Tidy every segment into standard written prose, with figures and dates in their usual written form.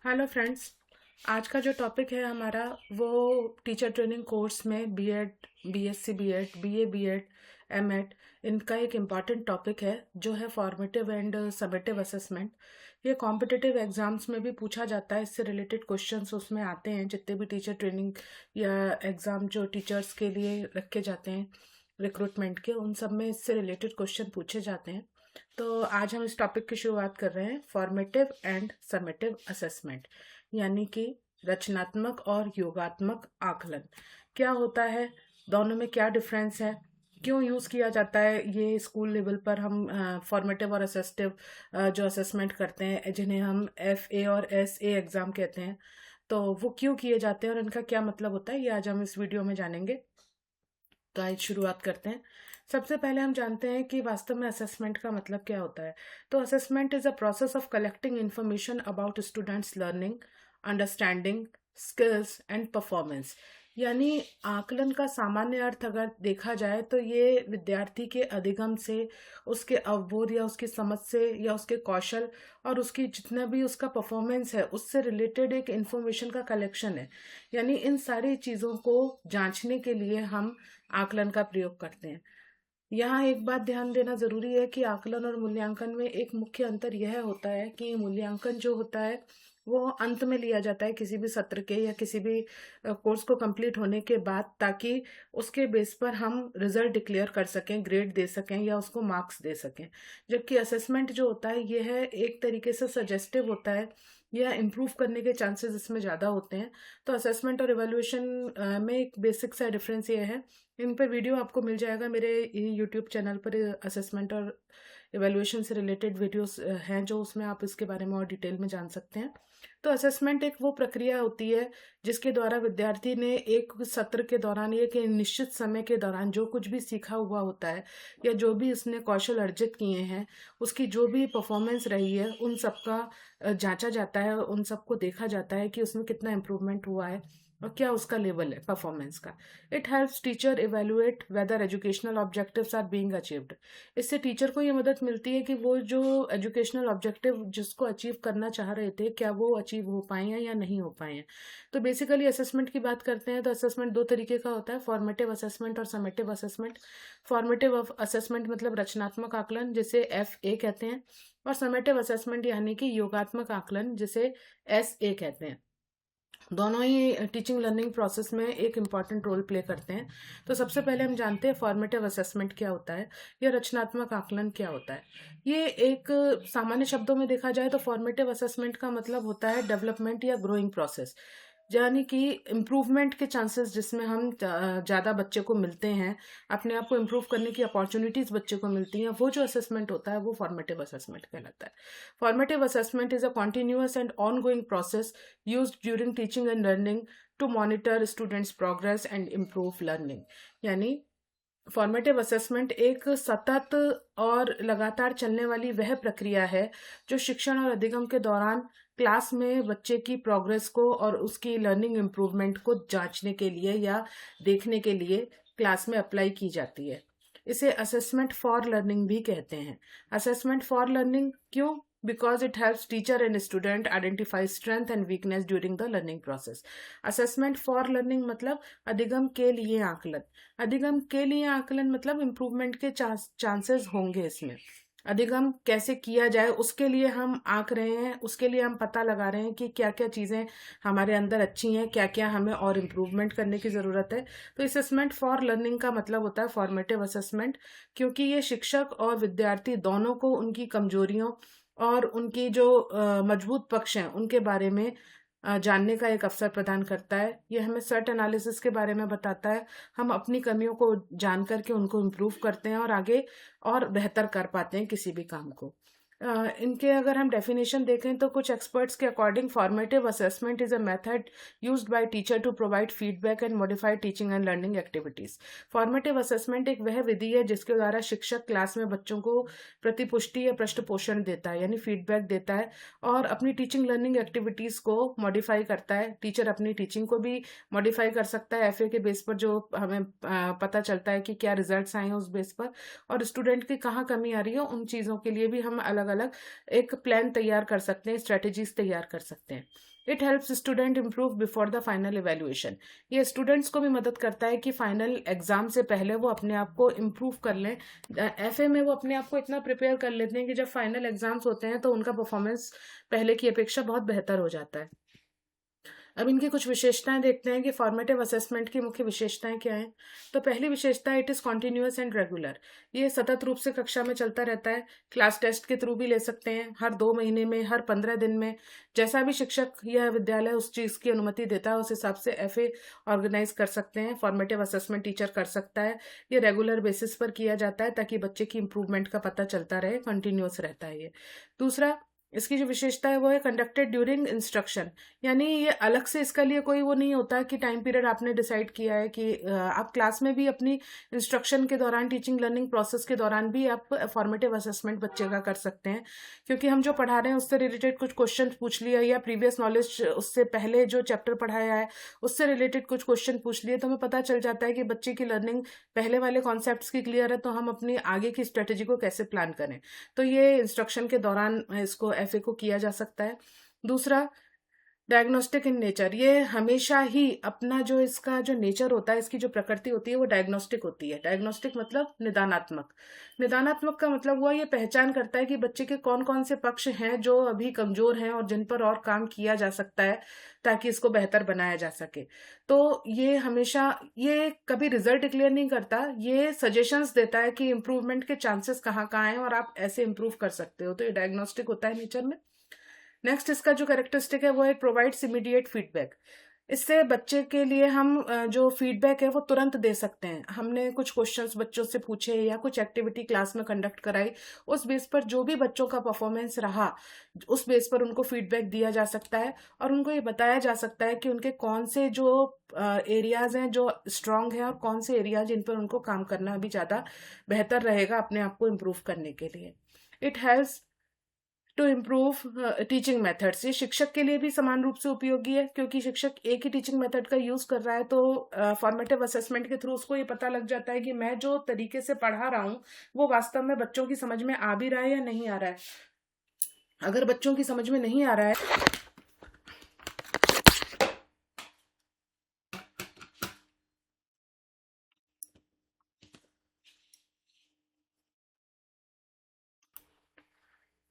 Hello friends. आज का जो टॉपिक है हमारा वो टीचर ट्रेनिंग कोर्स में BEd, BSc BEd, BA BEd, MEd, इनका एक इम्पॉर्टेंट टॉपिक है जो है फॉर्मेटिव एंड समेटिव असेसमेंट। ये कॉम्पिटिटिव एग्जाम्स में भी पूछा जाता है, इससे रिलेटेड क्वेश्चंस उसमें आते हैं। जितने भी टीचर ट्रेनिंग या एग्ज़ाम जो टीचर्स के लिए रखे जाते हैं रिक्रूटमेंट के, उन सब में इससे रिलेटेड क्वेश्चन पूछे जाते हैं। तो आज हम इस टॉपिक की शुरुआत कर रहे हैं, फॉर्मेटिव एंड समेटिव असेसमेंट, यानी कि रचनात्मक और योगात्मक आकलन। क्या होता है, दोनों में क्या डिफरेंस है, क्यों यूज़ किया जाता है ये स्कूल लेवल पर। हम फॉर्मेटिव और असेस्टिव जो असेसमेंट करते हैं, जिन्हें हम FA और SA एग्ज़ाम कहते हैं, तो वो क्यों किए जाते हैं और इनका क्या मतलब होता है, ये आज हम इस वीडियो में जानेंगे। तो आज शुरुआत करते हैं। सबसे पहले हम जानते हैं कि वास्तव में असेसमेंट का मतलब क्या होता है। तो assessment is a process of collecting information about students learning, understanding, skills and performance. यानी आकलन का सामान्य अर्थ अगर देखा जाए तो ये विद्यार्थी के अधिगम से, उसके अवबोध या उसकी समझ से या उसके कौशल और उसकी जितना भी उसका परफॉर्मेंस है उससे रिलेटेड एक इन्फॉर्मेशन का कलेक्शन है। यानी इन सारी चीज़ों को जांचने के लिए हम आकलन का प्रयोग करते हैं। यहाँ एक बात ध्यान देना जरूरी है कि आकलन और मूल्यांकन में एक मुख्य अंतर यह होता है कि मूल्यांकन जो होता है वो अंत में लिया जाता है किसी भी सत्र के या किसी भी कोर्स को कंप्लीट होने के बाद, ताकि उसके बेस पर हम रिजल्ट डिक्लेयर कर सकें, ग्रेड दे सकें या उसको मार्क्स दे सकें। जबकि असेसमेंट जो होता है यह है एक तरीके से सजेस्टिव होता है या इम्प्रूव करने के चांसेस इसमें ज़्यादा होते हैं। तो असेसमेंट और इवैल्यूएशन में एक बेसिक सा डिफरेंस ये है। इन पे वीडियो आपको मिल जाएगा मेरे यूट्यूब चैनल पर। असेसमेंट और इवैल्यूएशन से रिलेटेड वीडियोस हैं जो उसमें आप इसके बारे में और डिटेल में जान सकते हैं। तो असेसमेंट एक वो प्रक्रिया होती है जिसके द्वारा विद्यार्थी ने एक सत्र के दौरान, एक निश्चित समय के दौरान जो कुछ भी सीखा हुआ होता है या जो भी उसने कौशल अर्जित किए हैं, उसकी जो भी परफॉर्मेंस रही है, उन सबका जांचा जाता है, उन सबको देखा जाता है कि उसमें कितना इम्प्रूवमेंट हुआ है और क्या उसका लेवल है परफॉर्मेंस का। It helps teacher evaluate whether educational objectives are being achieved. इससे टीचर को ये मदद मिलती है कि वो जो एजुकेशनल ऑब्जेक्टिव जिसको अचीव करना चाह रहे थे, क्या वो अचीव हो पाए हैं या नहीं हो पाए हैं। तो बेसिकली असेसमेंट की बात करते हैं तो असेसमेंट दो तरीके का होता है, फॉर्मेटिव असेसमेंट और समेटिव असेसमेंट। फॉर्मेटिव असेसमेंट मतलब रचनात्मक आकलन, जिसे FA कहते हैं, और समेटिव असेसमेंट यानी कि योगात्मक आकलन, जिसे SA कहते हैं। दोनों ही टीचिंग लर्निंग प्रोसेस में एक इम्पॉर्टेंट रोल प्ले करते हैं। तो सबसे पहले हम जानते हैं फॉर्मेटिव असेसमेंट क्या होता है या रचनात्मक आकलन क्या होता है। ये एक सामान्य शब्दों में देखा जाए तो फॉर्मेटिव असेसमेंट का मतलब होता है डेवलपमेंट या ग्रोइंग प्रोसेस, यानी कि इम्प्रूवमेंट के चांसेस जिसमें हम ज़्यादा बच्चे को मिलते हैं, अपने आप को इम्प्रूव करने की अपॉर्चुनिटीज़ बच्चे को मिलती हैं, वो जो असेसमेंट होता है वो फॉर्मेटिव असेसमेंट कहलाता है। Formative assessment is a continuous and ongoing process use during teaching and learning to monitor students progress and improve learning. यानी फॉर्मेटिव असेसमेंट एक सतत और लगातार चलने वाली वह प्रक्रिया है जो शिक्षण और अधिगम के दौरान क्लास में बच्चे की प्रोग्रेस को और उसकी लर्निंग इम्प्रूवमेंट को जांचने के लिए या देखने के लिए क्लास में अप्लाई की जाती है। इसे असेसमेंट फॉर लर्निंग भी कहते हैं। असेसमेंट फॉर लर्निंग क्यों? Because it helps teacher and student identify strength and weakness during the learning process. Assessment for learning मतलब अधिगम के लिए आकलन। अधिगम के लिए आकलन मतलब इम्प्रूवमेंट के चांसेस होंगे इसमें। अधिगम कैसे किया जाए उसके लिए हम आंक रहे हैं, उसके लिए हम पता लगा रहे हैं कि क्या क्या चीज़ें हमारे अंदर अच्छी हैं, क्या क्या हमें और इम्प्रूवमेंट करने की ज़रूरत है। तो असेसमेंट फॉर लर्निंग का मतलब होता है फॉर्मेटिव असेसमेंट, क्योंकि ये शिक्षक और विद्यार्थी दोनों को उनकी कमजोरियों और उनकी जो मजबूत पक्ष हैं उनके बारे में जानने का एक अवसर प्रदान करता है। ये हमें सर्ट एनालिसिस के बारे में बताता है। हम अपनी कमियों को जान करके उनको इम्प्रूव करते हैं और आगे और बेहतर कर पाते हैं किसी भी काम को। इनके अगर हम डेफिनेशन देखें तो कुछ एक्सपर्ट्स के according formative assessment is a method used by teacher to provide feedback and modify teaching and learning activities. Formative assessment एक वह विधि है जिसके द्वारा शिक्षक क्लास में बच्चों को प्रतिपुष्टि या पृष्ठ पोषण देता है, यानी फीडबैक देता है, और अपनी टीचिंग लर्निंग एक्टिविटीज को मॉडिफाई करता है। टीचर अपनी टीचिंग को भी मॉडिफाई कर सकता है FA के बेस पर, जो हमें पता चलता है कि क्या रिजल्ट्स आए हैं उस बेस पर, और स्टूडेंट की कहाँ कमी आ रही है उन चीज़ों के लिए भी हम अलग अलग अलग एक प्लान तैयार कर सकते हैं, स्ट्रेटेजीज तैयार कर सकते हैं। It helps student improve before the final evaluation. ये स्टूडेंट्स को भी मदद करता है कि फाइनल एग्जाम से पहले वो अपने आप को इम्प्रूव कर लें। एफए में वो अपने आप को इतना प्रिपेयर कर लेते हैं कि जब फाइनल एग्जाम्स होते हैं तो उनका परफॉर्मेंस पहले की अपेक्षा बहुत बेहतर हो जाता है। अब इनकी कुछ विशेषताएं देखते हैं कि फॉर्मेटिव असेसमेंट की मुख्य विशेषताएं क्या हैं। तो पहली विशेषता, it is continuous and regular. ये सतत रूप से कक्षा में चलता रहता है। क्लास टेस्ट के थ्रू भी ले सकते हैं, हर 2 महीने में, हर 15 दिन में, जैसा भी शिक्षक या विद्यालय उस चीज की अनुमति देता है उस हिसाब से एफए ऑर्गेनाइज कर सकते हैं। फॉर्मेटिव असेसमेंट टीचर कर सकता है। ये रेगुलर बेसिस पर किया जाता है ताकि बच्चे की इंप्रूवमेंट का पता चलता रहे, कंटिन्यूअस रहता है ये। दूसरा, इसकी जो विशेषता है वो है कंडक्टेड ड्यूरिंग इंस्ट्रक्शन। यानी ये अलग से इसका लिए कोई वो नहीं होता कि टाइम पीरियड आपने डिसाइड किया है कि आप क्लास में भी अपनी इंस्ट्रक्शन के दौरान, टीचिंग लर्निंग प्रोसेस के दौरान भी आप फॉर्मेटिव असेसमेंट बच्चे का कर सकते हैं। क्योंकि हम जो पढ़ा रहे हैं उससे रिलेटेड कुछ क्वेश्चन पूछ लिए या प्रीवियस नॉलेज उससे पहले जो चैप्टर पढ़ाया है उससे रिलेटेड कुछ क्वेश्चन पूछ लिए, तो हमें पता चल जाता है कि बच्चे की लर्निंग पहले वाले कॉन्सेप्ट्स की क्लियर है, तो हम अपनी आगे की स्ट्रेटेजी को कैसे प्लान करें। तो ये इंस्ट्रक्शन के दौरान इसको एफए को किया जा सकता है। दूसरा, डायग्नोस्टिक इन नेचर। ये हमेशा ही अपना जो इसका जो नेचर होता है, इसकी जो प्रकृति होती है वो डायग्नोस्टिक होती है। डायग्नोस्टिक मतलब निदानात्मक। निदानात्मक का मतलब हुआ ये पहचान करता है कि बच्चे के कौन कौन से पक्ष हैं जो अभी कमजोर हैं और जिन पर और काम किया जा सकता है ताकि इसको बेहतर बनाया जा सके। तो ये हमेशा, ये कभी रिजल्ट डिक्लेयर नहीं करता, ये सजेशंस देता है कि इम्प्रूवमेंट के चांसेस कहाँ कहाँ हैं और आप ऐसे इम्प्रूव कर सकते हो। तो ये डायग्नोस्टिक होता है नेचर में। नेक्स्ट, इसका जो कैरेक्टरिस्टिक है वो है प्रोवाइड्स इमीडिएट फीडबैक। इससे बच्चे के लिए हम जो फीडबैक है वो तुरंत दे सकते हैं। हमने कुछ क्वेश्चंस बच्चों से पूछे या कुछ एक्टिविटी क्लास में कंडक्ट कराई, उस बेस पर जो भी बच्चों का परफॉर्मेंस रहा उस बेस पर उनको फीडबैक दिया जा सकता है और उनको ये बताया जा सकता है कि उनके कौन से जो एरियाज हैं जो स्ट्रांग हैं और कौन से एरियाज जिन पर उनको काम करना अभी ज़्यादा बेहतर रहेगा अपने आप को इम्प्रूव करने के लिए। It helps to improve teaching methods. ये शिक्षक के लिए भी समान रूप से उपयोगी है क्योंकि शिक्षक एक ही टीचिंग मेथड का यूज कर रहा है, तो फॉर्मेटिव असेसमेंट के थ्रू उसको ये पता लग जाता है कि मैं जो तरीके से पढ़ा रहा हूँ वो वास्तव में बच्चों की समझ में आ भी रहा है या नहीं आ रहा है। अगर बच्चों की समझ में नहीं आ रहा है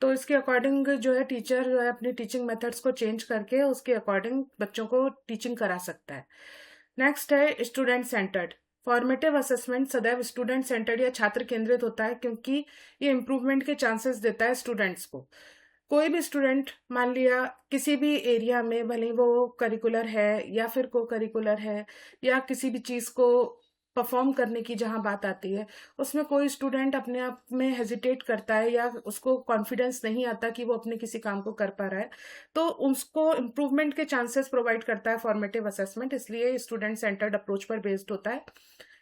तो इसके अकॉर्डिंग जो है टीचर जो है अपनी टीचिंग मेथड्स को चेंज करके उसके अकॉर्डिंग बच्चों को टीचिंग करा सकता है। नेक्स्ट है स्टूडेंट सेंटर्ड। फॉर्मेटिव असेसमेंट सदैव स्टूडेंट सेंटर्ड या छात्र केंद्रित होता है क्योंकि ये इम्प्रूवमेंट के चांसेस देता है स्टूडेंट्स को। कोई भी स्टूडेंट, मान लिया किसी भी एरिया में, भले वो करिकुलर है या फिर को करिकुलर है या किसी भी चीज को परफॉर्म करने की जहां बात आती है, उसमें कोई स्टूडेंट अपने आप में हेजिटेट करता है या उसको कॉन्फिडेंस नहीं आता कि वो अपने किसी काम को कर पा रहा है, तो उसको इम्प्रूवमेंट के चांसेस प्रोवाइड करता है फॉर्मेटिव असेसमेंट। इसलिए स्टूडेंट सेंटर्ड अप्रोच पर बेस्ड होता है।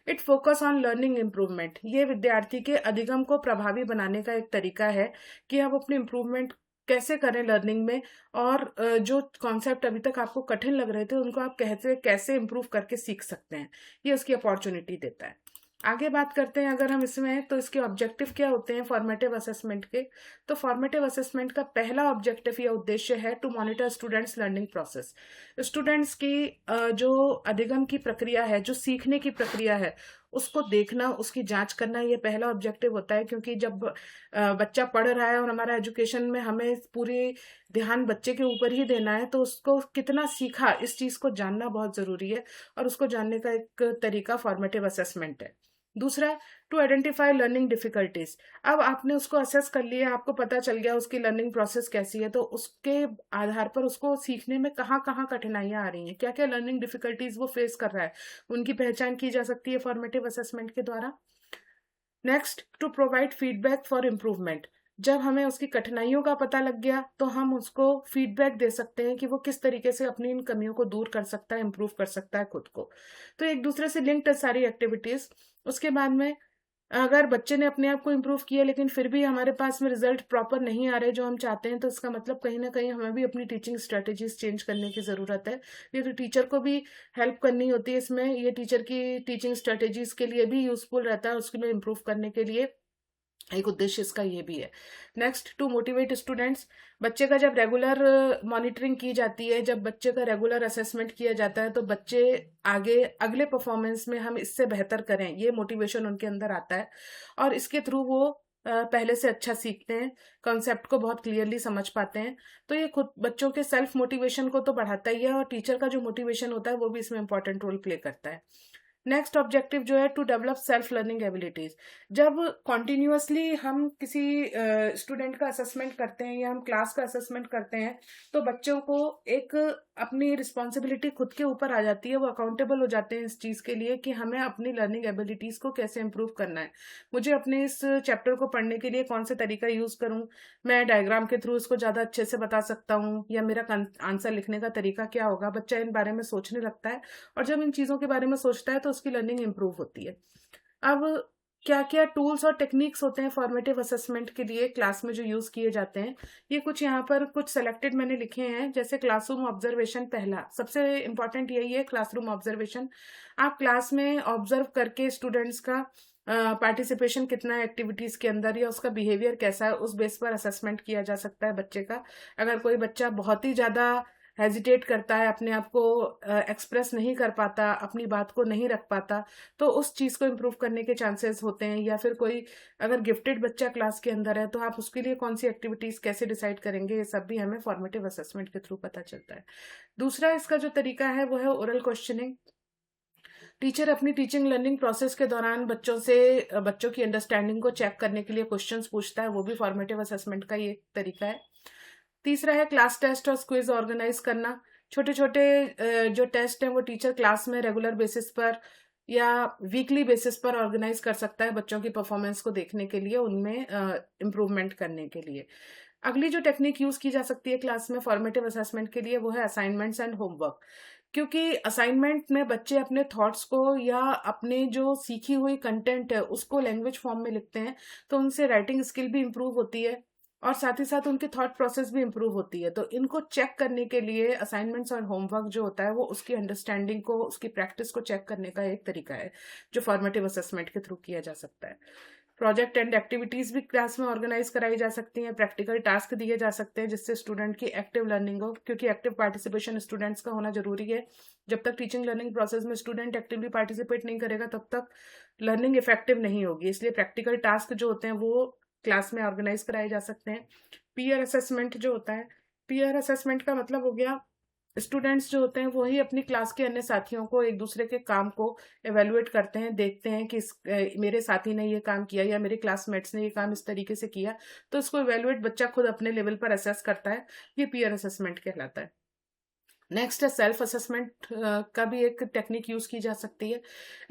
It focus on learning improvement. ये विद्यार्थी के अधिगम को प्रभावी बनाने का एक तरीका है कि आप अपने इम्प्रूवमेंट कैसे करें लर्निंग में, और जो कॉन्सेप्ट अभी तक आपको कठिन लग रहे थे उनको आप कैसे कैसे इम्प्रूव करके सीख सकते हैं, ये उसकी अपॉर्चुनिटी देता है। आगे बात करते हैं अगर हम इसमें, तो इसके ऑब्जेक्टिव क्या होते हैं फॉर्मेटिव असेसमेंट के। तो फॉर्मेटिव असेसमेंट का पहला ऑब्जेक्टिव या उद्देश्य है to monitor students learning process. Students की जो अधिगम की प्रक्रिया है, जो सीखने की प्रक्रिया है, उसको देखना, उसकी जांच करना, ये पहला ऑब्जेक्टिव होता है। क्योंकि जब बच्चा पढ़ रहा है और हमारा एजुकेशन में हमें पूरी ध्यान बच्चे के ऊपर ही देना है, तो उसको कितना सीखा इस चीज को जानना बहुत जरूरी है और उसको जानने का एक तरीका फॉर्मेटिव असेसमेंट है। दूसरा, टू आइडेंटिफाई लर्निंग डिफिकल्टीज। अब आपने उसको असेस कर लिया, आपको पता चल गया उसकी लर्निंग प्रोसेस कैसी है, तो उसके आधार पर उसको सीखने में कहाँ कहाँ कठिनाइयां आ रही हैं, क्या क्या लर्निंग डिफिकल्टीज वो फेस कर रहा है, उनकी पहचान की जा सकती है फॉर्मेटिव असेसमेंट के द्वारा। Next, to provide feedback for improvement. जब हमें उसकी कठिनाइयों का पता लग गया तो हम उसको फीडबैक दे सकते हैं कि वो किस तरीके से अपनी इन कमियों को दूर कर सकता है, इम्प्रूव कर सकता है खुद को। तो एक दूसरे से लिंक्ड है सारी एक्टिविटीज। उसके बाद में अगर बच्चे ने अपने आप को इम्प्रूव किया लेकिन फिर भी हमारे पास में रिजल्ट प्रॉपर नहीं आ रहे जो हम चाहते हैं, तो इसका मतलब कहीं ना कहीं हमें भी अपनी टीचिंग स्ट्रेटेजीज चेंज करने की जरूरत है। ये तो टीचर को भी हेल्प करनी होती है इसमें, ये टीचर की टीचिंग स्ट्रेटेजीज के लिए भी यूजफुल रहता है उसके लिए इम्प्रूव करने के लिए। एक उद्देश्य इसका ये भी है। नेक्स्ट, टू मोटिवेट स्टूडेंट्स, बच्चे का जब रेगुलर मॉनिटरिंग की जाती है, जब बच्चे का रेगुलर असेसमेंट किया जाता है, तो बच्चे आगे अगले परफॉर्मेंस में हम इससे बेहतर करें, ये मोटिवेशन उनके अंदर आता है और इसके थ्रू वो पहले से अच्छा सीखते हैं, कॉन्सेप्ट को बहुत क्लियरली समझ पाते हैं। तो ये खुद बच्चों के सेल्फ मोटिवेशन को तो बढ़ाता ही है और टीचर का जो मोटिवेशन होता है वो भी इसमें इंपॉर्टेंट रोल प्ले करता है। नेक्स्ट ऑब्जेक्टिव जो है, to develop self learning abilities. जब कॉन्टिन्यूसली हम किसी स्टूडेंट का असेसमेंट करते हैं या हम क्लास का असेसमेंट करते हैं, तो बच्चों को एक अपनी रिस्पॉन्सिबिलिटी खुद के ऊपर आ जाती है, वो अकाउंटेबल हो जाते हैं इस चीज़ के लिए कि हमें अपनी लर्निंग एबिलिटीज़ को कैसे इम्प्रूव करना है। मुझे अपने इस चैप्टर को पढ़ने के लिए कौन सा तरीका यूज़ करूँ, मैं डायग्राम के थ्रू इसको ज़्यादा अच्छे से बता सकता हूँ या मेरा आंसर लिखने का तरीका क्या होगा। बच्चा इन बारे में सोचने लगता है और जब इन चीज़ों के बारे में सोचता है तो उसकी लर्निंग इम्प्रूव होती है। अब क्या क्या टूल्स और टेक्निक्स होते हैं फॉर्मेटिव असेसमेंट के लिए क्लास में जो यूज़ किए जाते हैं, ये कुछ यहाँ पर कुछ सेलेक्टेड मैंने लिखे हैं। जैसे क्लासरूम ऑब्जर्वेशन, पहला सबसे इंपॉर्टेंट यही है, क्लासरूम ऑब्जर्वेशन। आप क्लास में ऑब्जर्व करके स्टूडेंट्स का पार्टिसिपेशन कितना है एक्टिविटीज़ के अंदर या उसका बिहेवियर कैसा है, उस बेस पर असेसमेंट किया जा सकता है बच्चे का। अगर कोई बच्चा बहुत ही ज़्यादा हेजिटेट करता है, अपने आप को एक्सप्रेस नहीं कर पाता, अपनी बात को नहीं रख पाता, तो उस चीज़ को इम्प्रूव करने के चांसेस होते हैं। या फिर कोई अगर गिफ्टेड बच्चा क्लास के अंदर है तो आप उसके लिए कौन सी एक्टिविटीज़ कैसे डिसाइड करेंगे, ये सब भी हमें फॉर्मेटिव असेसमेंट के थ्रू पता चलता है। दूसरा इसका जो तरीका है वो है ओरल क्वेश्चनिंग। टीचर अपनी टीचिंग लर्निंग प्रोसेस के दौरान बच्चों की अंडरस्टैंडिंग को चेक करने के लिए क्वेश्चंस पूछता है, वो भी फॉर्मेटिव असेसमेंट का ये तरीका है। तीसरा है क्लास टेस्ट और क्विज ऑर्गेनाइज करना। छोटे छोटे जो टेस्ट हैं वो टीचर क्लास में रेगुलर बेसिस पर या वीकली बेसिस पर ऑर्गेनाइज कर सकता है बच्चों की परफॉर्मेंस को देखने के लिए, उनमें इम्प्रूवमेंट करने के लिए। अगली जो टेक्निक यूज की जा सकती है क्लास में फॉर्मेटिव असेसमेंट के लिए वो है असाइनमेंट्स एंड होमवर्क। क्योंकि असाइनमेंट में बच्चे अपने थॉट्स को या अपने जो सीखी हुई कंटेंट है उसको लैंग्वेज फॉर्म में लिखते हैं, तो उनसे राइटिंग स्किल भी इम्प्रूव होती है और साथ ही साथ उनकी थॉट प्रोसेस भी इम्प्रूव होती है। तो इनको चेक करने के लिए असाइनमेंट्स और होमवर्क जो होता है वो उसकी अंडरस्टैंडिंग को, उसकी प्रैक्टिस को चेक करने का एक तरीका है जो फॉर्मेटिव असेसमेंट के थ्रू किया जा सकता है। प्रोजेक्ट एंड एक्टिविटीज भी क्लास में ऑर्गेनाइज कराई जा सकती हैं, प्रैक्टिकल टास्क दिए जा सकते हैं जिससे स्टूडेंट की एक्टिव लर्निंग हो, क्योंकि एक्टिव पार्टिसिपेशन स्टूडेंट्स का होना जरूरी है। जब तक टीचिंग लर्निंग प्रोसेस में स्टूडेंट एक्टिवली पार्टिसिपेट नहीं करेगा तब तक लर्निंग इफेक्टिव नहीं होगी। इसलिए प्रैक्टिकल टास्क जो होते हैं वो क्लास में ऑर्गेनाइज कराए जा सकते हैं। पीयर असेसमेंट जो होता है, पीयर असेसमेंट का मतलब हो गया स्टूडेंट्स जो होते हैं वही अपनी क्लास के अन्य साथियों को, एक दूसरे के काम को एवेलुएट करते हैं, देखते हैं कि मेरे साथी ने ये काम किया या मेरे क्लासमेट्स ने ये काम इस तरीके से किया, तो इसको एवेलुएट बच्चा खुद अपने लेवल पर असेस करता है, ये पीयर असेसमेंट कहलाता है। नेक्स्ट है सेल्फ असेसमेंट का भी एक टेक्निक यूज की जा सकती है।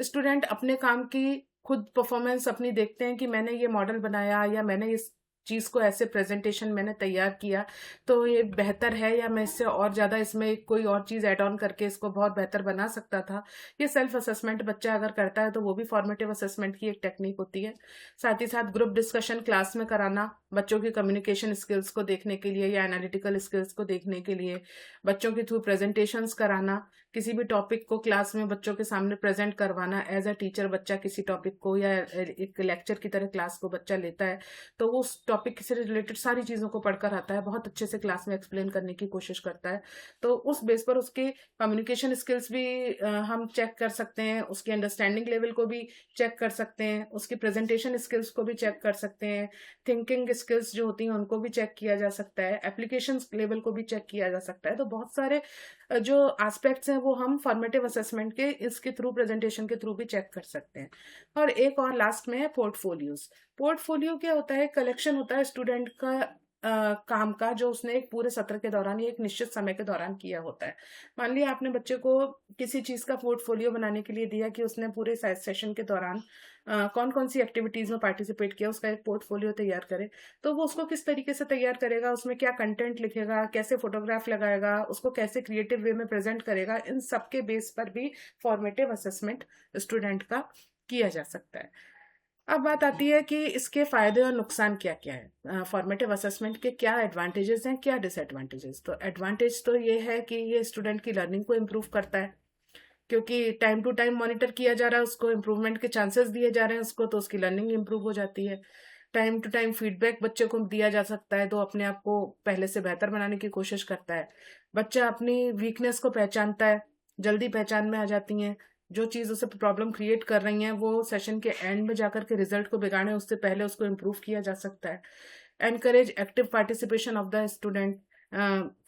स्टूडेंट अपने काम की खुद परफॉर्मेंस अपनी देखते हैं कि मैंने ये मॉडल बनाया या मैंने इस चीज़ को ऐसे प्रेजेंटेशन मैंने तैयार किया तो ये बेहतर है या मैं इससे और ज़्यादा इसमें कोई और चीज़ ऐड ऑन करके इसको बहुत बेहतर बना सकता था। ये सेल्फ असेसमेंट बच्चा अगर करता है तो वो भी फॉर्मेटिव असेसमेंट की एक टेक्निक होती है। साथ ही साथ ग्रुप डिस्कशन क्लास में कराना, बच्चों की कम्युनिकेशन स्किल्स को देखने के लिए या एनालिटिकल स्किल्स को देखने के लिए, बच्चों के थ्रू प्रेजेंटेशंस कराना, किसी भी टॉपिक को क्लास में बच्चों के सामने प्रेजेंट करवाना। एज अ टीचर बच्चा किसी टॉपिक को या एक लेक्चर की तरह क्लास को बच्चा लेता है तो वो उस टॉपिक से रिलेटेड सारी चीज़ों को पढ़कर आता है, बहुत अच्छे से क्लास में एक्सप्लेन करने की कोशिश करता है। तो उस बेस पर उसके कम्युनिकेशन स्किल्स भी हम चेक कर सकते हैं, उसकी अंडरस्टैंडिंग लेवल को भी चेक कर सकते हैं, उसकी प्रेजेंटेशन स्किल्स को भी चेक कर सकते हैं, थिंकिंग स्किल्स जो होती हैं उनको भी चेक किया जा सकता है, एप्लीकेशन लेवल को भी चेक किया जा सकता है। तो बहुत सारे जो एस्पेक्ट्स हैं वो हम फॉर्मेटिव असेसमेंट के इसके थ्रू, प्रेजेंटेशन के थ्रू भी चेक कर सकते हैं। और एक और लास्ट में है पोर्टफोलियोज। पोर्टफोलियो क्या होता है? कलेक्शन होता है स्टूडेंट का काम का जो उसने एक पूरे सत्र के दौरान या एक निश्चित समय के दौरान किया होता है। मान लिया आपने बच्चे को किसी चीज़ का पोर्टफोलियो बनाने के लिए दिया कि उसने पूरे सेशन के दौरान कौन कौन सी एक्टिविटीज़ में पार्टिसिपेट किया, उसका एक पोर्टफोलियो तैयार करे। तो वो उसको किस तरीके से तैयार करेगा, उसमें क्या कंटेंट लिखेगा, कैसे फोटोग्राफ लगाएगा, उसको कैसे क्रिएटिव वे में प्रेजेंट करेगा, इन सब के बेस पर भी फॉर्मेटिव असेसमेंट स्टूडेंट का किया जा सकता है। अब बात आती है कि इसके फायदे और नुकसान क्या क्या है, फॉर्मेटिव असेसमेंट के क्या एडवांटेजेस हैं, क्या डिसएडवांटेजेस। तो एडवांटेज तो ये है कि ये स्टूडेंट की लर्निंग को इम्प्रूव करता है, क्योंकि टाइम टू टाइम मॉनिटर किया जा रहा है, उसको इम्प्रूवमेंट के चांसेस दिए जा रहे हैं उसको, तो उसकी लर्निंग इम्प्रूव हो जाती है। टाइम टू टाइम फीडबैक बच्चे को दिया जा सकता है तो अपने आप को पहले से बेहतर बनाने की कोशिश करता है। बच्चा अपनी वीकनेस को पहचानता है, जल्दी पहचान में आ जाती हैं जो चीज़ उसे प्रॉब्लम क्रिएट कर रही हैं, वो सेशन के एंड में जाकर के रिजल्ट को बिगाड़े उससे पहले उसको इम्प्रूव किया जा सकता है। Encourage active participation of the student.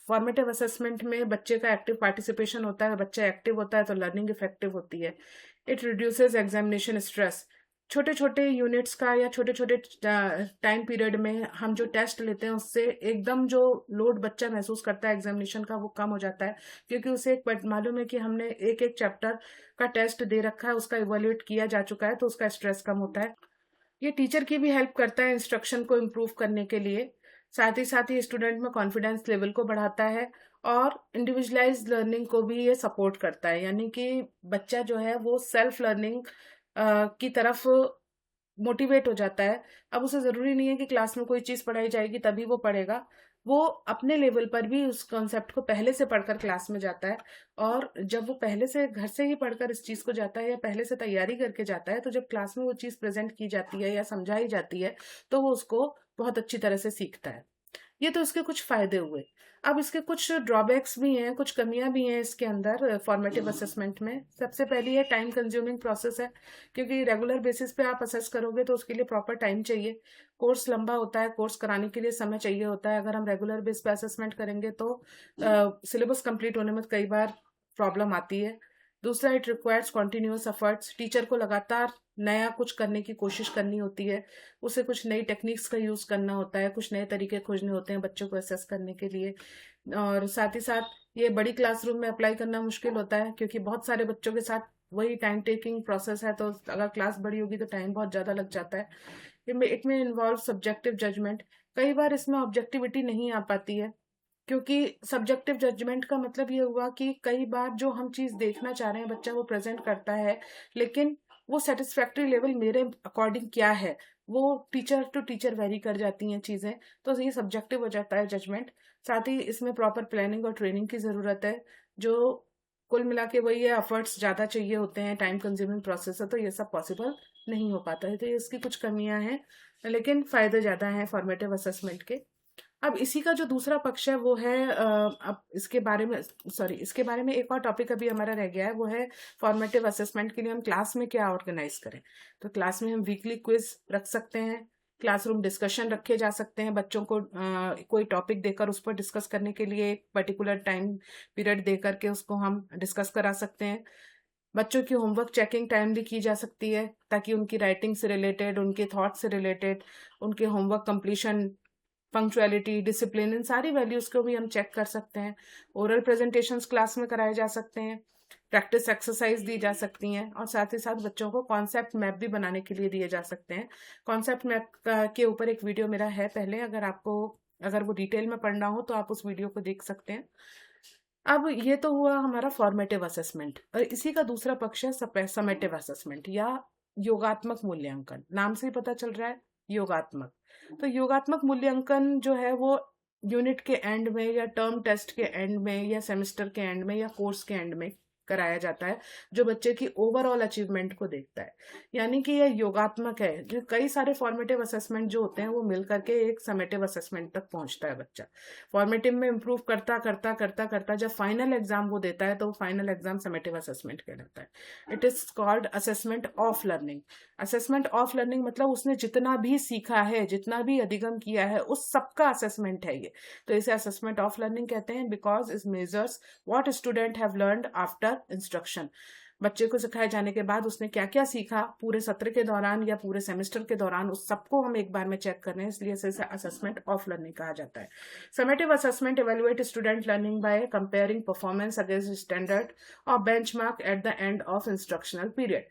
Formative assessment में बच्चे का एक्टिव पार्टिसिपेशन होता है, बच्चा एक्टिव होता है तो लर्निंग इफेक्टिव होती है। It reduces examination stress. छोटे छोटे यूनिट्स का या छोटे छोटे टाइम पीरियड में हम जो टेस्ट लेते हैं उससे एकदम जो लोड बच्चा महसूस करता है एग्जामिनेशन का वो कम हो जाता है, क्योंकि उसे एक मालूम है कि हमने एक एक चैप्टर का टेस्ट दे रखा है, उसका इवेल्युएट किया जा चुका है, तो उसका स्ट्रेस कम होता है। ये टीचर की भी हेल्प करता है इंस्ट्रक्शन को इम्प्रूव करने के लिए। साथ ही स्टूडेंट में कॉन्फिडेंस लेवल को बढ़ाता है और इंडिविजुअलाइज लर्निंग को भी ये सपोर्ट करता है, यानी कि बच्चा जो है वो सेल्फ लर्निंग की तरफ मोटिवेट हो जाता है। अब उसे ज़रूरी नहीं है कि क्लास में कोई चीज़ पढ़ाई जाएगी तभी वो पढ़ेगा, वो अपने लेवल पर भी उस कॉन्सेप्ट को पहले से पढ़कर क्लास में जाता है। और जब वो पहले से घर से ही पढ़कर इस चीज़ को जाता है या पहले से तैयारी करके जाता है, तो जब क्लास में वो चीज़ प्रेजेंट की जाती है या समझाई जाती है तो वो उसको बहुत अच्छी तरह से सीखता है। ये तो इसके कुछ फायदे हुए। अब इसके कुछ ड्रॉबैक्स भी हैं, कुछ कमियां भी हैं इसके अंदर फॉर्मेटिव असेसमेंट में। सबसे पहली है टाइम कंज्यूमिंग प्रोसेस है, क्योंकि रेगुलर बेसिस पे आप असेस करोगे तो उसके लिए प्रॉपर टाइम चाहिए। कोर्स लंबा होता है, कोर्स कराने के लिए समय चाहिए होता है। अगर हम रेगुलर बेस पे असेसमेंट करेंगे तो सिलेबस कंप्लीट होने में कई बार प्रॉब्लम आती है। दूसरा, it requires continuous efforts. Teacher को लगातार नया कुछ करने की कोशिश करनी होती है, उसे कुछ नई टेक्निक्स का यूज़ करना होता है, कुछ नए तरीके खोजने होते हैं बच्चों को असेस करने के लिए। और साथ ही साथ ये बड़ी क्लासरूम में अप्लाई करना मुश्किल होता है, क्योंकि बहुत सारे बच्चों के साथ वही टाइम टेकिंग प्रोसेस है, तो अगर क्लास बड़ी होगी तो टाइम बहुत ज़्यादा लग जाता है। इट में इन्वॉल्व सब्जेक्टिव जजमेंट। कई बार इसमें ऑब्जेक्टिविटी नहीं आ पाती है, क्योंकि सब्जेक्टिव जजमेंट का मतलब ये हुआ कि कई बार जो हम चीज़ देखना चाह रहे हैं बच्चा वो प्रेजेंट करता है, लेकिन वो सेटिस्फैक्ट्री लेवल मेरे अकॉर्डिंग क्या है, वो टीचर टू टीचर वेरी कर जाती हैं चीज़ें, तो ये सब्जेक्टिव हो जाता है जजमेंट। साथ ही इसमें प्रॉपर प्लानिंग और ट्रेनिंग की ज़रूरत है, जो कुल मिला के वही है, एफर्ट्स ज़्यादा चाहिए होते हैं, टाइम कंज्यूमिंग प्रोसेस है, तो ये सब पॉसिबल नहीं हो पाता है। तो ये इसकी कुछ कमियां हैं, लेकिन फ़ायदे ज़्यादा हैं फॉर्मेटिव असेसमेंट के। अब इसी का जो दूसरा पक्ष है वो है अब इसके बारे में एक और टॉपिक अभी हमारा रह गया है, वो है फॉर्मेटिव असेसमेंट के लिए हम क्लास में क्या ऑर्गेनाइज करें। तो क्लास में हम वीकली क्विज रख सकते हैं, क्लासरूम डिस्कशन रखे जा सकते हैं, बच्चों को कोई टॉपिक देकर उस पर डिस्कस करने के लिए एक पर्टिकुलर टाइम पीरियड दे करके उसको हम डिस्कस करा सकते हैं। बच्चों की होमवर्क चेकिंग टाइमली की जा सकती है, ताकि उनकी राइटिंग से रिलेटेड, उनके थॉट से रिलेटेड, उनके होमवर्क कंप्लीशन, पंक्चुअलिटी, डिसिप्लिन, इन सारी वैल्यूज को भी हम चेक कर सकते हैं। ओरल प्रेजेंटेशंस क्लास में कराए जा सकते हैं, प्रैक्टिस एक्सरसाइज दी जा सकती हैं, और साथ ही साथ बच्चों को कॉन्सेप्ट मैप भी बनाने के लिए दिए जा सकते हैं। कॉन्सेप्ट मैप के ऊपर एक वीडियो मेरा है पहले, अगर वो डिटेल में पढ़ना हो तो आप उस वीडियो को देख सकते हैं। अब ये तो हुआ हमारा फॉर्मेटिव असेसमेंट, और इसी का दूसरा पक्ष है समेटिव असेसमेंट या योगात्मक मूल्यांकन। नाम से ही पता चल रहा है, योगात्मक। तो योगात्मक मूल्यांकन जो है वो यूनिट के एंड में या टर्म टेस्ट के एंड में या सेमेस्टर के एंड में या कोर्स के एंड में कराया जाता है, जो बच्चे की ओवरऑल अचीवमेंट को देखता है। यानी कि यह योगात्मक है, जो कई सारे फॉर्मेटिव असेसमेंट जो होते हैं वो मिल करके एक समेटिव असेसमेंट तक पहुंचता है बच्चा। फॉर्मेटिव में इंप्रूव करता करता करता करता जब फाइनल एग्जाम वो देता है तो फाइनल एग्जाम समेटिव असेसमेंट कहलाता है। It is called assessment of learning. Assessment of learning मतलब उसने जितना भी सीखा है, जितना भी अधिगम किया है, उस सबका असेसमेंट है ये। तो इसे असेसमेंट ऑफ लर्निंग कहते हैं, because it measures what student have learned after instruction. बच्चे को सिखाए जाने के बाद उसने क्या क्या सीखा पूरे सत्र के दौरान या पूरे सेमेस्टर के दौरान, उस सबको हम एक बार में चेक कर रहे हैं, इसलिए इसे असेसमेंट ऑफ लर्निंग कहा जाता है। Summative assessment evaluate student learning by comparing performance against standard और benchmark at the end of instructional period.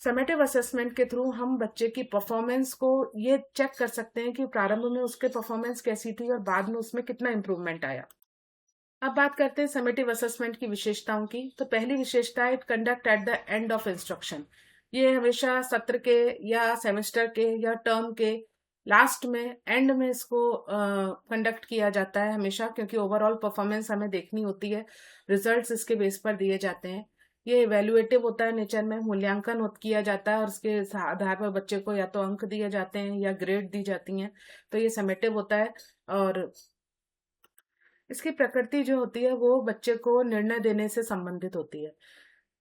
Summative assessment के थ्रू हम बच्चे की परफॉर्मेंस को ये चेक कर सकते हैं कि प्रारंभ में उसके परफॉर्मेंस कैसी थी और बाद में उसमें कितना इंप्रूवमेंट आया। अब बात करते हैं समेटिव असेसमेंट की विशेषताओं की। तो पहली विशेषता है, it conduct eight the end of instruction. ये हमेशा सत्र के या सेमेस्टर के या टर्म के लास्ट में, एंड में इसको कंडक्ट किया जाता है हमेशा, क्योंकि ओवरऑल परफॉर्मेंस हमें देखनी होती है, रिजल्ट्स इसके बेस पर दिए जाते हैं। ये इवेल्युएटिव होता है नेचर में, मूल्यांकन किया जाता है और उसके आधार पर बच्चे को या तो अंक दिए जाते हैं या ग्रेड दी जाती हैं। तो ये समेटिव होता है और इसकी प्रकृति जो होती है वो बच्चे को निर्णय देने से संबंधित होती है।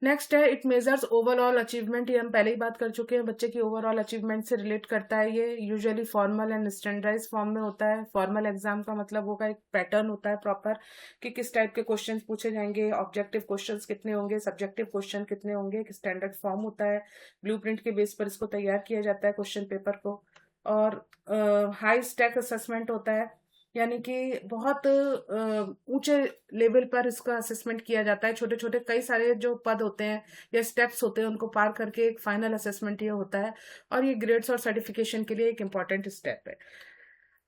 नेक्स्ट है इट मेजर्स ओवरऑल अचीवमेंट। ये हम पहले ही बात कर चुके हैं, बच्चे की ओवरऑल अचीवमेंट से रिलेट करता है। ये usually formal and standardise form में होता है। फॉर्मल एग्जाम का मतलब वो का एक पैटर्न होता है प्रॉपर कि किस टाइप के क्वेश्चंस पूछे जाएंगे, ऑब्जेक्टिव क्वेश्चंस कितने होंगे, सब्जेक्टिव क्वेश्चन कितने होंगे, एक स्टैंडर्ड फॉर्म होता है। ब्लूप्रिंट के बेस पर इसको तैयार किया जाता है क्वेश्चन पेपर को। और हाई स्टैक असेसमेंट होता है, यानी कि बहुत ऊंचे लेवल पर इसका असेसमेंट किया जाता है। छोटे छोटे कई सारे जो पद होते हैं या स्टेप्स होते हैं उनको पार करके एक फाइनल असेसमेंट ये होता है और ये ग्रेड्स और सर्टिफिकेशन के लिए एक इम्पॉर्टेंट स्टेप है।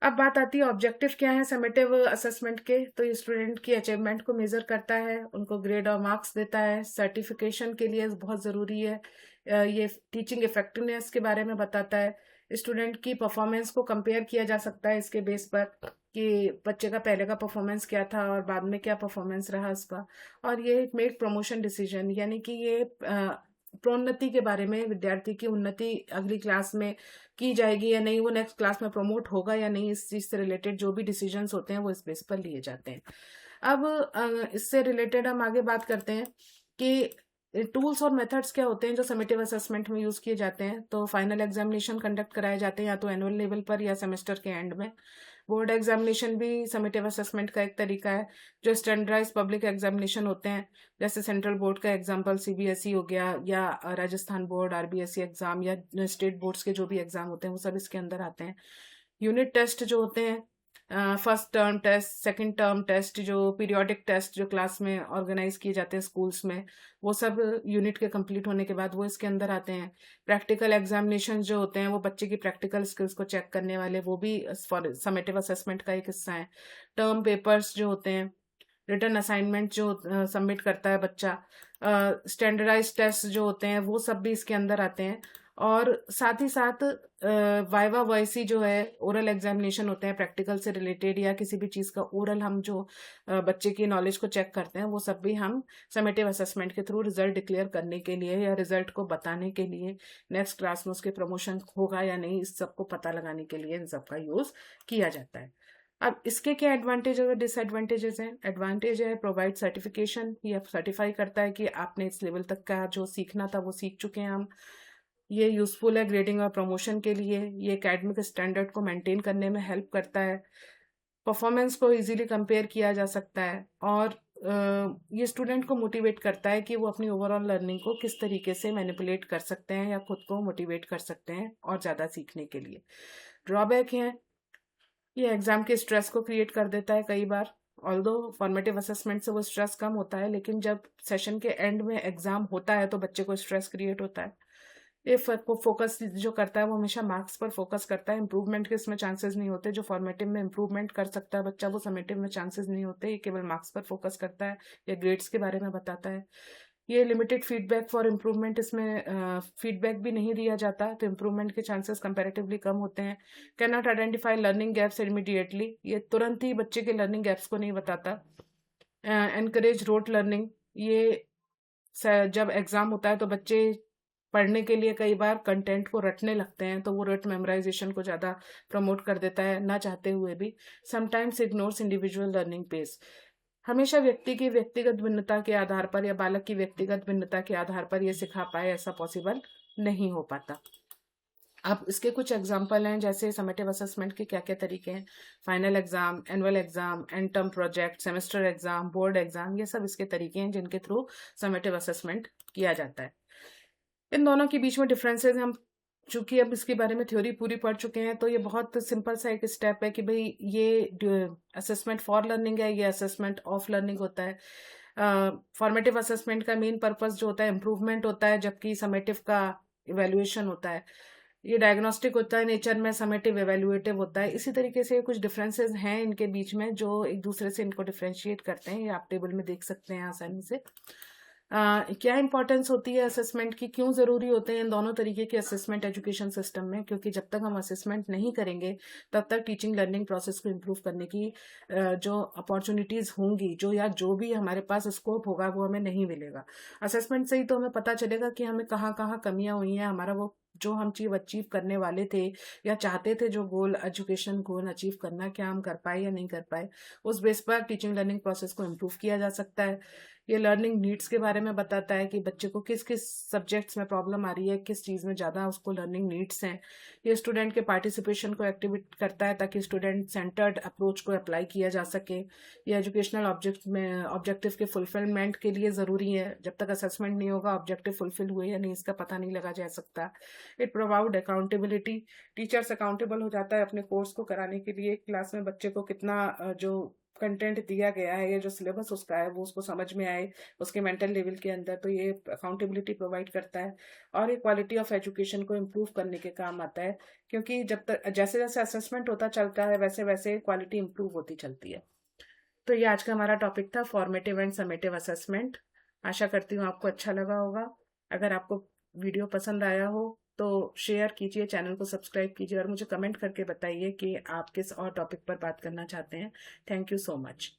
अब बात आती है ऑब्जेक्टिव क्या है समेटिव असेसमेंट के। तो ये स्टूडेंट की अचीवमेंट को मेजर करता है, उनको ग्रेड और मार्क्स देता है। सर्टिफिकेशन के लिए बहुत ज़रूरी है। ये टीचिंग इफेक्टिवनेस के बारे में बताता है। स्टूडेंट की परफॉर्मेंस को कंपेयर किया जा सकता है इसके बेस पर कि बच्चे का पहले का परफॉर्मेंस क्या था और बाद में क्या परफॉर्मेंस रहा उसका। और ये मेक प्रमोशन डिसीजन, यानी कि ये प्रोन्नति के बारे में, विद्यार्थी की उन्नति अगली क्लास में की जाएगी या नहीं, वो नेक्स्ट क्लास में प्रमोट होगा या नहीं, इस चीज से रिलेटेड जो भी डिसीजंस होते हैं वो इस बेस पर लिए जाते हैं। अब इससे रिलेटेड हम आगे बात करते हैं कि टूल्स और मेथड्स क्या होते हैं जो समेटिव असेसमेंट में यूज किए जाते हैं। तो फाइनल एग्जामिनेशन कंडक्ट कराए जाते हैं या तो एनुअल लेवल पर या सेमेस्टर के एंड में। बोर्ड एग्जामिनेशन भी समेटिव असेसमेंट का एक तरीका है। जो स्टैंडर्डाइज पब्लिक एग्जामिनेशन होते हैं, जैसे सेंट्रल बोर्ड का एग्जाम्पल सीबीएसई हो गया या राजस्थान बोर्ड आरबीएसई एग्जाम या स्टेट बोर्ड्स के जो भी एग्जाम होते हैं वो सब इसके अंदर आते हैं। यूनिट टेस्ट जो होते हैं, first term test, second term test, जो पीरियोडिक टेस्ट जो क्लास में ऑर्गेनाइज किए जाते हैं स्कूल्स में, वो सब यूनिट के कंप्लीट होने के बाद वो इसके अंदर आते हैं। प्रैक्टिकल एग्जामिनेशन जो होते हैं वो बच्चे की प्रैक्टिकल स्किल्स को चेक करने वाले, वो भी समेटिव असेसमेंट का एक हिस्सा है। टर्म पेपर्स जो होते हैं, रिटर्न असाइनमेंट जो सबमिट करता है बच्चा, स्टैंडर्डाइज टेस्ट जो होते हैं वो सब भी इसके अंदर आते हैं। और साथ ही साथ वाइवा वॉइसी जो है, ओरल एग्जामिनेशन होते हैं प्रैक्टिकल से रिलेटेड या किसी भी चीज़ का ओरल हम जो बच्चे की नॉलेज को चेक करते हैं वो सब भी हम समेटिव असेसमेंट के थ्रू रिजल्ट डिक्लेयर करने के लिए या रिजल्ट को बताने के लिए, नेक्स्ट क्लास में उसके प्रमोशन होगा या नहीं, इस सब को पता लगाने के लिए इन सब का यूज़ किया जाता है। अब इसके क्या एडवांटेज और डिसएडवांटेजेस हैं। एडवांटेज है प्रोवाइड सर्टिफिकेशन, ये सर्टिफाई करता है कि आपने इस लेवल तक का जो सीखना था वो सीख चुके हैं हम। ये यूजफुल है ग्रेडिंग और प्रमोशन के लिए। ये एकेडमिक स्टैंडर्ड को मेंटेन करने में हेल्प करता है। परफॉर्मेंस को इजीली कंपेयर किया जा सकता है और ये स्टूडेंट को मोटिवेट करता है कि वो अपनी ओवरऑल लर्निंग को किस तरीके से मैनिपुलेट कर सकते हैं या खुद को मोटिवेट कर सकते हैं और ज़्यादा सीखने के लिए। ड्रॉबैक है, ये एग्जाम के स्ट्रेस को क्रिएट कर देता है कई बार। ऑल्दो फॉर्मेटिव असेसमेंट से वो स्ट्रेस कम होता है, लेकिन जब सेशन के एंड में एग्जाम होता है तो बच्चे को स्ट्रेस क्रिएट होता है। ये फोकस जो करता है वो हमेशा मार्क्स पर फोकस करता है। इंप्रूवमेंट के इसमें चांसेस नहीं होते। जो फॉर्मेटिव में इंप्रूवमेंट कर सकता है बच्चा वो समेटिव में चांसेस नहीं होते। ये केवल मार्क्स पर फोकस करता है या ग्रेड्स के बारे में बताता है। ये लिमिटेड फीडबैक फॉर इम्प्रूवमेंट, इसमें फीडबैक भी नहीं दिया जाता तो इम्प्रूवमेंट के चांसेस कंपैरेटिवली कम होते हैं। Can not identify learning gaps immediately, ये तुरंत ही बच्चे के लर्निंग गैप्स को नहीं बताता। एनकरेज रोट लर्निंग, ये जब एग्जाम होता है तो बच्चे पढ़ने के लिए कई बार कंटेंट को रटने लगते हैं तो वो रट मेमोराइजेशन को ज़्यादा प्रमोट कर देता है ना चाहते हुए भी। Sometimes ignores individual learning pace, हमेशा व्यक्ति की व्यक्तिगत भिन्नता के आधार पर या बालक की व्यक्तिगत भिन्नता के आधार पर ये सिखा पाए ऐसा पॉसिबल नहीं हो पाता। अब इसके कुछ एग्जाम्पल हैं, जैसे समेटिव असेसमेंट के क्या क्या तरीके हैं। Final exam, annual exam, and term project, semester exam, board exam, ये सब इसके तरीके हैं जिनके थ्रू समेटिव असेसमेंट किया जाता है। इन दोनों के बीच में डिफरेंसेस हम चूंकि अब इसके बारे में थ्योरी पूरी पढ़ चुके हैं तो ये बहुत सिंपल सा एक स्टेप है कि भाई ये असेसमेंट फॉर लर्निंग है, ये असेसमेंट ऑफ लर्निंग होता है। फॉर्मेटिव असेसमेंट का मेन पर्पस जो होता है इम्प्रूवमेंट होता है, जबकि समेटिव का इवेल्युएशन होता है। ये डायग्नोस्टिक होता है नेचर में, समेटिव इवेल्युएटिव होता है। इसी तरीके से कुछ डिफरेंसेस हैं इनके बीच में जो एक दूसरे से इनको डिफ्रेंशिएट करते हैं, ये आप टेबल में देख सकते हैं आसानी से। क्या इंपॉर्टेंस होती है असेसमेंट की, क्यों ज़रूरी होते हैं इन दोनों तरीके के असेसमेंट एजुकेशन सिस्टम में? क्योंकि जब तक हम असेसमेंट नहीं करेंगे तब तक टीचिंग लर्निंग प्रोसेस को इम्प्रूव करने की जो अपॉर्चुनिटीज़ होंगी, जो भी हमारे पास स्कोप होगा वो हमें नहीं मिलेगा। असेसमेंट से ही तो हमें पता चलेगा कि हमें कहाँ कहाँ कमियां हुई हैं, हमारा वो जो हम चीज अचीव करने वाले थे या चाहते थे, जो गोल एजुकेशन गोल अचीव करना, क्या हम कर पाए या नहीं कर पाए। उस बेस पर टीचिंग लर्निंग प्रोसेस को इम्प्रूव किया जा सकता है। ये लर्निंग नीड्स के बारे में बताता है कि बच्चे को किस किस सब्जेक्ट्स में प्रॉब्लम आ रही है, किस चीज़ में ज़्यादा उसको लर्निंग नीड्स हैं। ये स्टूडेंट के पार्टिसिपेशन को एक्टिवेट करता है ताकि स्टूडेंट सेंटर्ड अप्रोच को अप्लाई किया जा सके। ये एजुकेशनल ऑब्जेक्टिव के फुलफिलमेंट के लिए ज़रूरी है। जब तक असेसमेंट नहीं होगा ऑब्जेक्टिव फुलफिल हुए या नहीं इसका पता नहीं लगा जा सकता। It provide accountability, teachers accountable हो जाता है अपने कोर्स को कराने के लिए। क्लास में बच्चे को कितना जो कंटेंट दिया गया है या जो सिलेबस उसका है वो उसको समझ में आए उसके मेंटल लेवल के अंदर, तो ये अकाउंटेबिलिटी प्रोवाइड करता है। और ये क्वालिटी ऑफ एजुकेशन को इम्प्रूव करने के काम आता है, क्योंकि जब तक जैसे जैसे असेसमेंट होता चलता है वैसे वैसे क्वालिटी इम्प्रूव होती चलती है। तो ये आज का हमारा टॉपिक था, फॉर्मेटिव एंड समेटिव असेसमेंट। आशा करती हूँ आपको अच्छा लगा होगा। अगर आपको वीडियो पसंद आया हो तो शेयर कीजिए, चैनल को सब्सक्राइब कीजिए और मुझे कमेंट करके बताइए कि आप किस और टॉपिक पर बात करना चाहते हैं। Thank you so much.